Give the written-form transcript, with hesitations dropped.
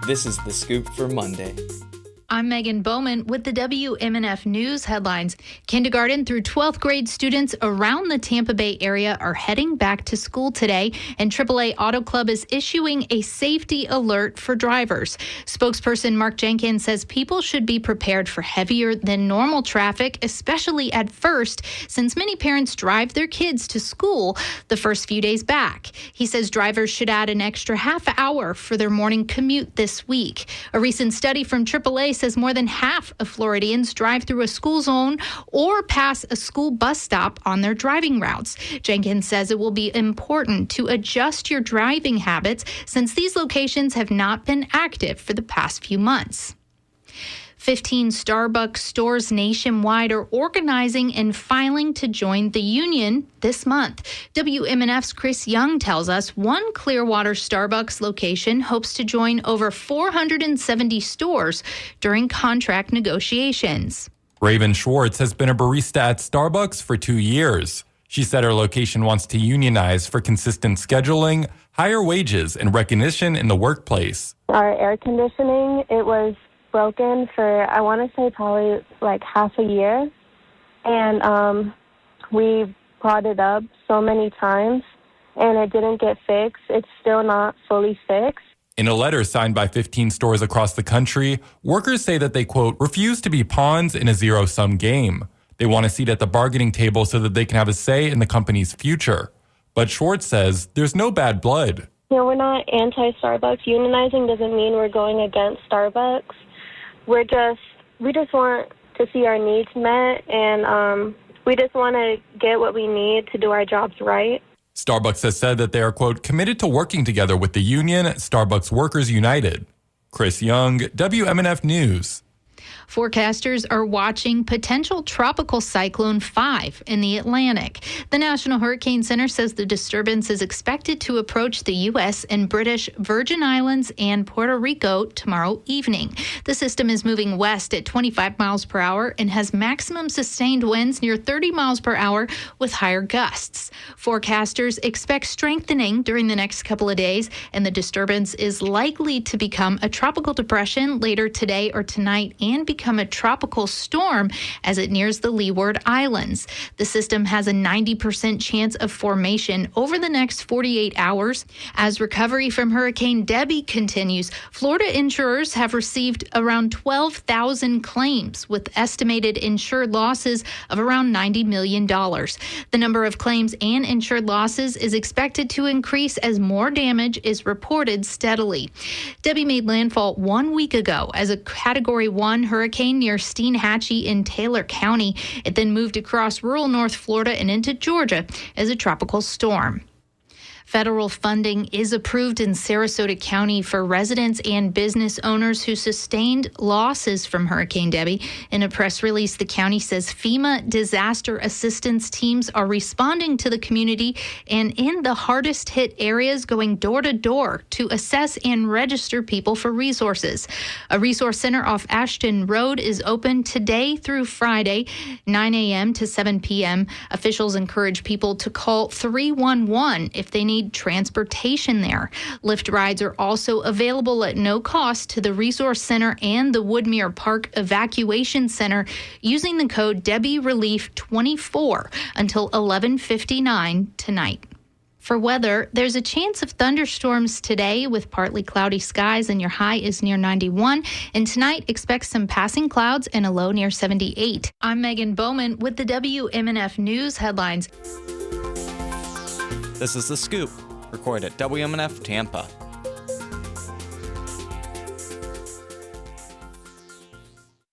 This is The Scoop for Monday. I'm Megan Bowman with the WMNF News headlines. Kindergarten through 12th grade students around the Tampa Bay area are heading back to school today, and AAA Auto Club is issuing a safety alert for drivers. Spokesperson Mark Jenkins says people should be prepared for heavier than normal traffic, especially at first, since many parents drive their kids to school the first few days back. He says drivers should add an extra half hour for their morning commute this week. A recent study from AAA says more than half of Floridians drive through a school zone or pass a school bus stop on their driving routes. Jenkins says it will be important to adjust your driving habits since these locations have not been active for the past few months. 15 Starbucks stores nationwide are organizing and filing to join the union this month. WMNF's Chris Young tells us one Clearwater Starbucks location hopes to join over 470 stores during contract negotiations. Raven Schwartz has been a barista at Starbucks for 2 years. She said her location wants to unionize for consistent scheduling, higher wages, and recognition in the workplace. Our air conditioning, it was broken for, I want to say, probably like half a year. And we brought it up so many times, and it didn't get fixed. It's still not fully fixed. In a letter signed by 15 stores across the country, workers say that they, quote, refuse to be pawns in a zero-sum game. They want a seat at the bargaining table so that they can have a say in the company's future. But Schwartz says there's no bad blood. You know, we're not anti-Starbucks. Unionizing doesn't mean we're going against Starbucks. We just want to see our needs met, and we just want to get what we need to do our jobs right. Starbucks has said that they are, quote, committed to working together with the union, Starbucks Workers United. Chris Young, WMNF News. Forecasters are watching potential tropical cyclone 5 in the Atlantic. The National Hurricane Center says the disturbance is expected to approach the U.S. and British Virgin Islands and Puerto Rico tomorrow evening. The system is moving west at 25 miles per hour and has maximum sustained winds near 30 miles per hour with higher gusts. Forecasters expect strengthening during the next couple of days, and the disturbance is likely to become a tropical depression later today or tonight and become a tropical storm as it nears the Leeward Islands. The system has a 90% chance of formation over the next 48 hours. As recovery from Hurricane Debby continues, Florida insurers have received around 12,000 claims with estimated insured losses of around $90 million. The number of claims and insured losses is expected to increase as more damage is reported steadily. Debby made landfall 1 week ago as a Category 1 hurricane near Steinhatchee in Taylor County. It then moved across rural North Florida and into Georgia as a tropical storm. Federal funding is approved in Sarasota County for residents and business owners who sustained losses from Hurricane Debby. In a press release, the county says FEMA disaster assistance teams are responding to the community and in the hardest hit areas, going door to door to assess and register people for resources. A resource center off Ashton Road is open today through Friday, 9 a.m. to 7 p.m. Officials encourage people to call 311 if they need transportation there. Lyft rides are also available at no cost to the Resource Center and the Woodmere Park Evacuation Center using the code DebbyRelief24 until 11:59 tonight. For weather, there's a chance of thunderstorms today with partly cloudy skies, and your high is near 91. And tonight, expect some passing clouds and a low near 78. I'm Megan Bowman with the WMNF News headlines. This is The Scoop, recorded at WMNF Tampa.